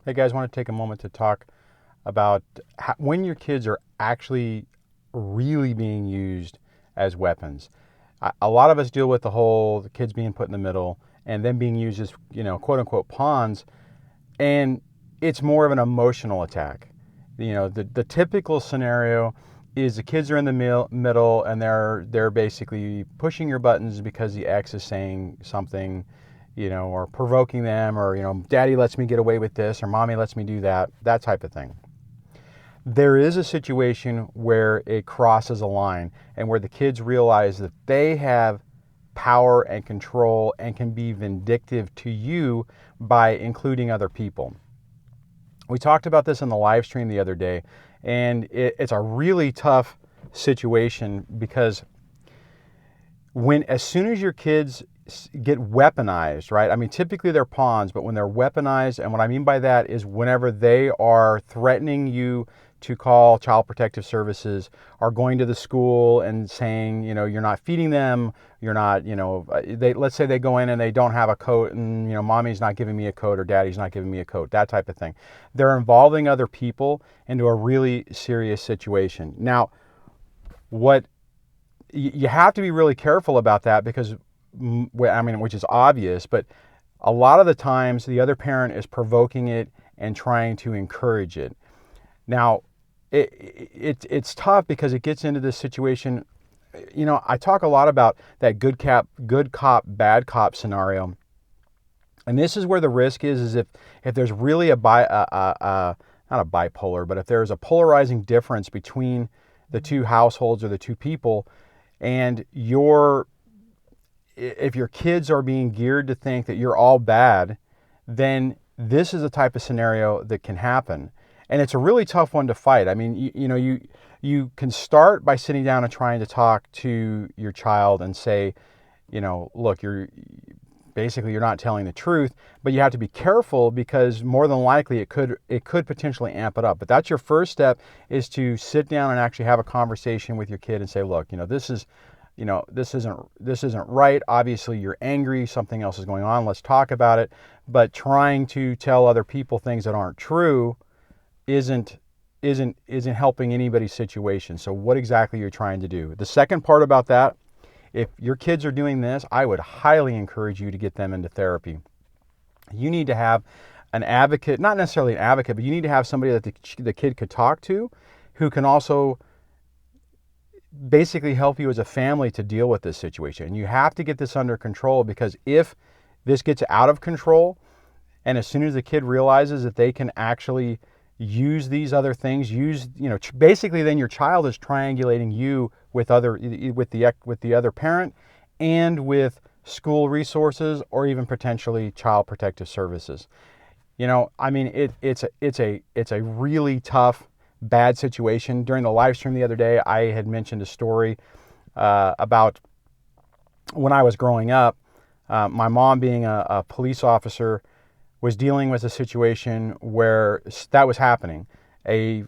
Hey guys, I want to take a moment to talk about when your kids are actually really being used as weapons. A lot of us deal with the kids being put in the middle and then being used as, quote unquote pawns, and it's more of an emotional attack. The typical scenario is the kids are in the middle and they're basically pushing your buttons because the ex is saying something, or provoking them, or, daddy lets me get away with this, or mommy lets me do that type of thing. There is a situation where it crosses a line and where the kids realize that they have power and control and can be vindictive to you by including other people. We talked about this in the live stream the other day, and it's a really tough situation because as soon as your kids get weaponized, right? I mean, typically they're pawns, but when they're weaponized, and what I mean by that is whenever they are threatening you to call Child Protective Services, are going to the school and saying, you're not feeding them, you're not, let's say they go in and they don't have a coat, and, mommy's not giving me a coat or daddy's not giving me a coat, that type of thing. They're involving other people into a really serious situation. Now, what you have to be really careful about that because, which is obvious, but a lot of the times the other parent is provoking it and trying to encourage it. Now, it's tough because it gets into this situation. I talk a lot about that good cop, bad cop scenario, and this is where the risk is if there's really not a bipolar, but if there's a polarizing difference between the two households or the two people, and if your kids are being geared to think that you're all bad, then this is the type of scenario that can happen. And it's a really tough one to fight. I mean, you can start by sitting down and trying to talk to your child and say, look, you're not telling the truth, but you have to be careful because more than likely it could potentially amp it up. But that's your first step, is to sit down and actually have a conversation with your kid and say, look, this isn't right. Obviously you're angry, something else is going on, let's talk about it. But trying to tell other people things that aren't true isn't helping anybody's situation. So what exactly you're trying to do. The second part about that, if your kids are doing this, I would highly encourage you to get them into therapy. You need to have an advocate, not necessarily an advocate, but you need to have somebody that the kid could talk to, who can also basically help you as a family to deal with this situation. And you have to get this under control, because if this gets out of control, and as soon as the kid realizes that they can actually use these other things, basically then your child is triangulating you with the other parent and with school resources, or even potentially Child Protective Services. It's a really tough, bad situation. During the live stream the other day, I had mentioned a story about when I was growing up. My mom, being a police officer, was dealing with a situation where that was happening. A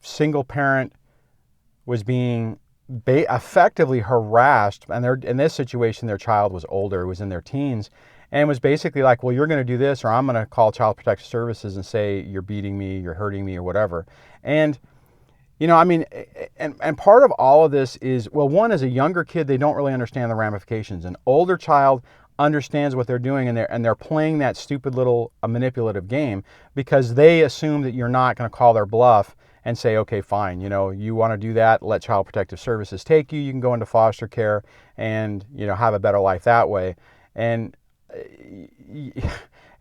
single parent was being effectively harassed, and in this situation their child was older, was in their teens, and was basically like, well, you're going to do this, or I'm going to call Child Protective Services and say you're beating me, you're hurting me, or whatever. And and part of all of this is, well, one, as a younger kid, they don't really understand the ramifications. An older child understands what they're doing, and they're playing that stupid little manipulative game because they assume that you're not going to call their bluff and say, okay, fine, you want to do that, let Child Protective Services take you, you can go into foster care and have a better life that way. And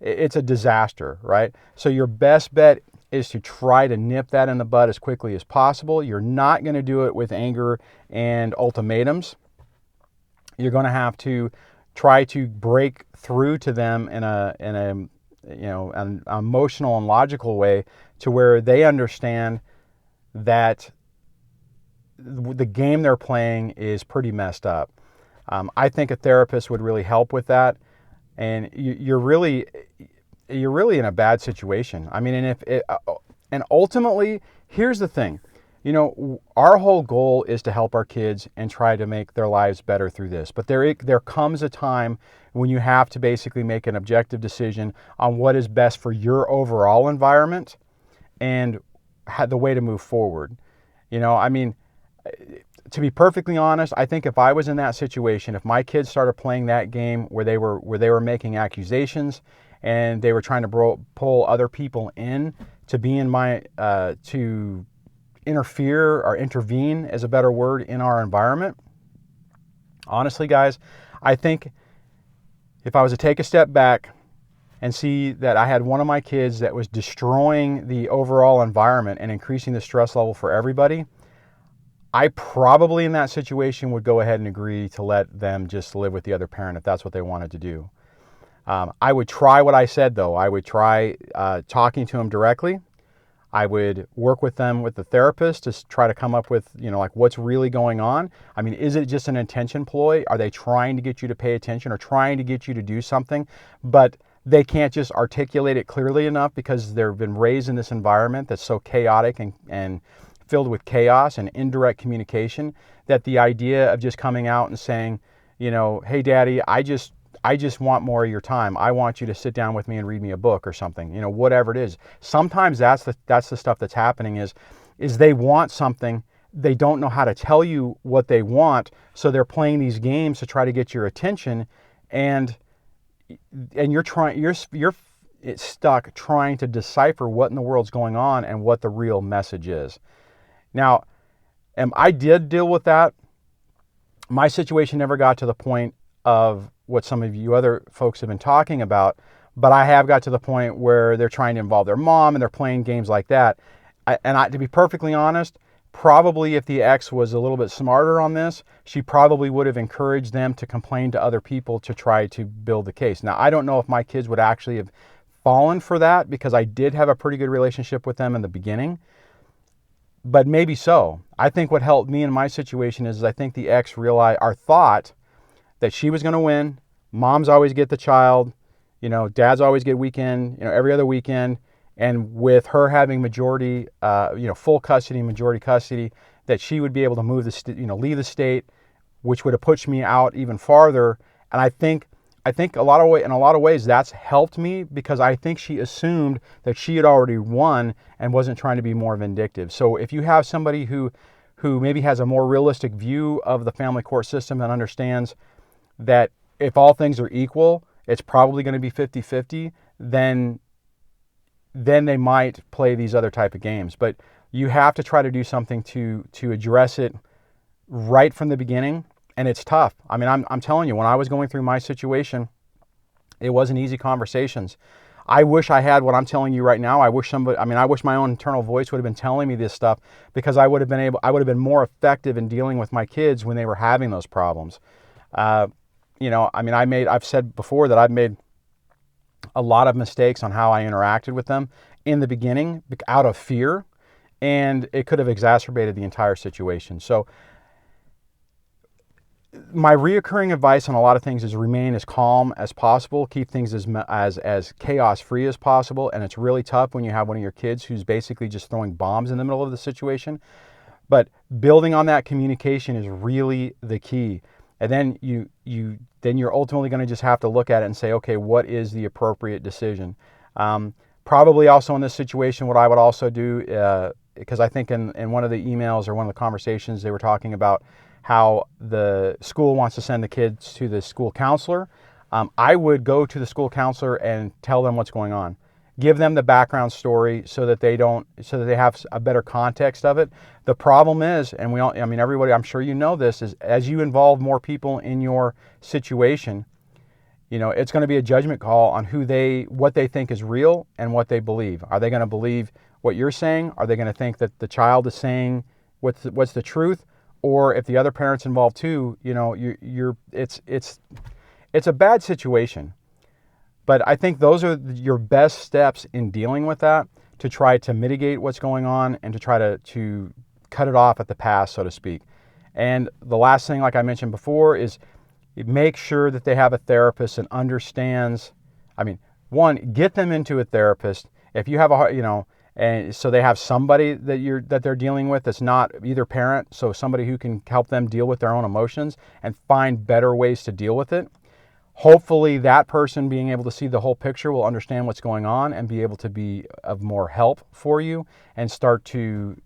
it's a disaster, right? So your best bet is to try to nip that in the bud as quickly as possible. You're not going to do it with anger and ultimatums. You're going to have to try to break through to them in an emotional and logical way, to where they understand that the game they're playing is pretty messed up. I think a therapist would really help with that, and you're really in a bad situation. I mean, and ultimately, here's the thing: Our whole goal is to help our kids and try to make their lives better through this. But there comes a time when you have to basically make an objective decision on what is best for your overall environment and the way to move forward. I mean, to be perfectly honest, I think if I was in that situation, if my kids started playing that game where they were making accusations and they were trying to pull other people in to be in my to interfere or intervene, is a better word, in our environment. Honestly, guys, I think if I was to take a step back and see that I had one of my kids that was destroying the overall environment and increasing the stress level for everybody, I probably in that situation would go ahead and agree to let them just live with the other parent if that's what they wanted to do. I would try what I said, though. I would try talking to them directly. I would work with them with the therapist to try to come up with, like what's really going on. I mean, is it just an attention ploy? Are they trying to get you to pay attention or trying to get you to do something? But they can't just articulate it clearly enough because they've been raised in this environment that's so chaotic and filled with chaos and indirect communication, that the idea of just coming out and saying, hey, Daddy, I just want more of your time. I want you to sit down with me and read me a book or something, whatever it is. Sometimes that's the stuff that's happening is they want something. They don't know how to tell you what they want. So they're playing these games to try to get your attention, and you're stuck trying to decipher what in the world's going on and what the real message is. Now, I did deal with that. My situation never got to the point of what some of you other folks have been talking about, but I have got to the point where they're trying to involve their mom and they're playing games like that. To be perfectly honest, probably if the ex was a little bit smarter on this, she probably would have encouraged them to complain to other people to try to build the case. Now, I don't know if my kids would actually have fallen for that because I did have a pretty good relationship with them in the beginning, but maybe so. I think what helped me in my situation is I think the ex realized or thought that she was going to win. Moms always get the child, dads always get weekend, every other weekend. And with her having majority, full custody, majority custody, that she would be able to move leave the state, which would have pushed me out even farther. And I think in a lot of ways that's helped me because I think she assumed that she had already won and wasn't trying to be more vindictive. So if you have somebody who maybe has a more realistic view of the family court system and understands that if all things are equal, it's probably going to be 50-50, then they might play these other type of games. But you have to try to do something to address it right from the beginning. And it's tough. I mean, I'm telling you, when I was going through my situation, it wasn't easy conversations. I wish I had what I'm telling you right now. I wish my own internal voice would have been telling me this stuff because I would have been more effective in dealing with my kids when they were having those problems. I've said before that I've made a lot of mistakes on how I interacted with them in the beginning out of fear, and it could have exacerbated the entire situation. So my reoccurring advice on a lot of things is remain as calm as possible, keep things as chaos free as possible. And it's really tough when you have one of your kids who's basically just throwing bombs in the middle of the situation. But building on that communication is really the key. And then you're ultimately going to just have to look at it and say, okay, what is the appropriate decision? Probably also in this situation, what I would also do, because I think in one of the emails or one of the conversations they were talking about how the school wants to send the kids to the school counselor. I would go to the school counselor and tell them what's going on. Give them the background story so that they have a better context of it. The problem is, and everybody, I'm sure you know this, is as you involve more people in your situation, it's going to be a judgment call on what they think is real and what they believe. Are they going to believe what you're saying? Are they going to think that the child is saying what's the truth? Or if the other parent's involved too, it's a bad situation. But I think those are your best steps in dealing with that, to try to mitigate what's going on and to try to cut it off at the pass, so to speak. And the last thing, like I mentioned before, is make sure that they have a therapist and understands. One, get them into a therapist. If you have And so they have somebody that they're dealing with that's not either parent, so somebody who can help them deal with their own emotions and find better ways to deal with it. Hopefully that person being able to see the whole picture will understand what's going on and be able to be of more help for you and start to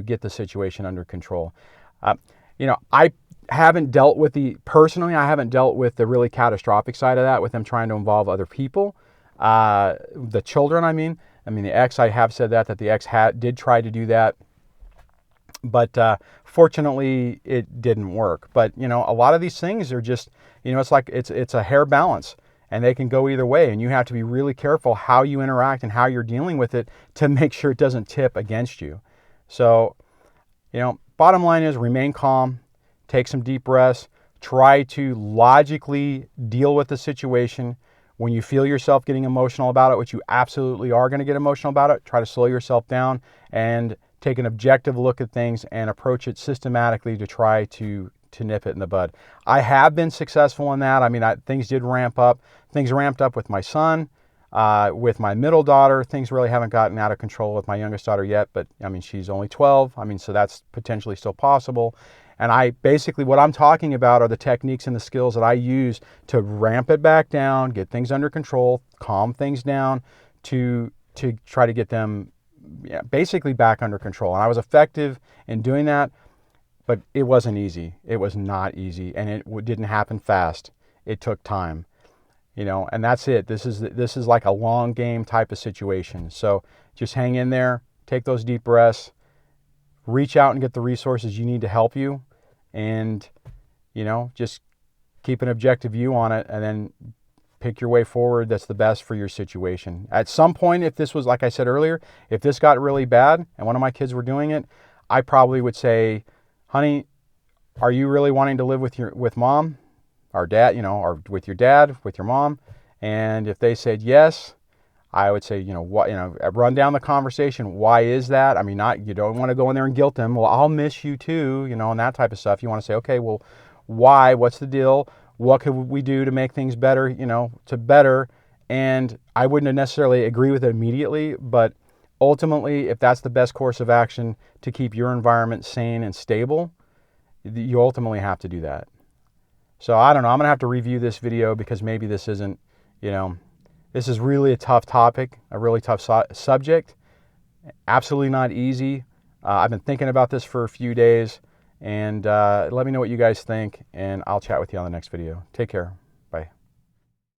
get the situation under control. I haven't dealt with personally, I haven't dealt with the really catastrophic side of that with them trying to involve other people. The children, the ex, I have said that the ex did try to do that, but fortunately it didn't work. But a lot of these things are just, it's like it's a hair balance, and they can go either way, and you have to be really careful how you interact and how you're dealing with it to make sure it doesn't tip against you. So, bottom line is remain calm, take some deep breaths, try to logically deal with the situation. When you feel yourself getting emotional about it, which you absolutely are going to get emotional about it, try to slow yourself down and take an objective look at things and approach it systematically to try to nip it in the bud. I have been successful in that. Things did ramp up. Things ramped up with my son, with my middle daughter. Things really haven't gotten out of control with my youngest daughter yet, but she's only 12. So that's potentially still possible. And basically what I'm talking about are the techniques and the skills that I use to ramp it back down, get things under control, calm things down to try to get them basically back under control. And I was effective in doing that, but it wasn't easy. It was not easy, and it didn't happen fast. It took time, and that's it. This is like a long game type of situation. So just hang in there, take those deep breaths, reach out and get the resources you need to help you, and just keep an objective view on it, and then pick your way forward that's the best for your situation. At some point, if this was, like I said earlier, if this got really bad and one of my kids were doing it, I probably would say, honey, are you really wanting to live with mom or dad, or with your dad, with your mom? And if they said yes, I would say, run down the conversation. Why is that? You don't want to go in there and guilt them. Well, I'll miss you too, and that type of stuff. You want to say, okay, well, why? What's the deal? What could we do to make things better, to better? And I wouldn't necessarily agree with it immediately, but ultimately, if that's the best course of action to keep your environment sane and stable, you ultimately have to do that. So I don't know. I'm going to have to review this video because maybe this isn't, this is really a tough topic, a really tough subject. Absolutely not easy. I've been thinking about this for a few days, and let me know what you guys think, and I'll chat with you on the next video. Take care.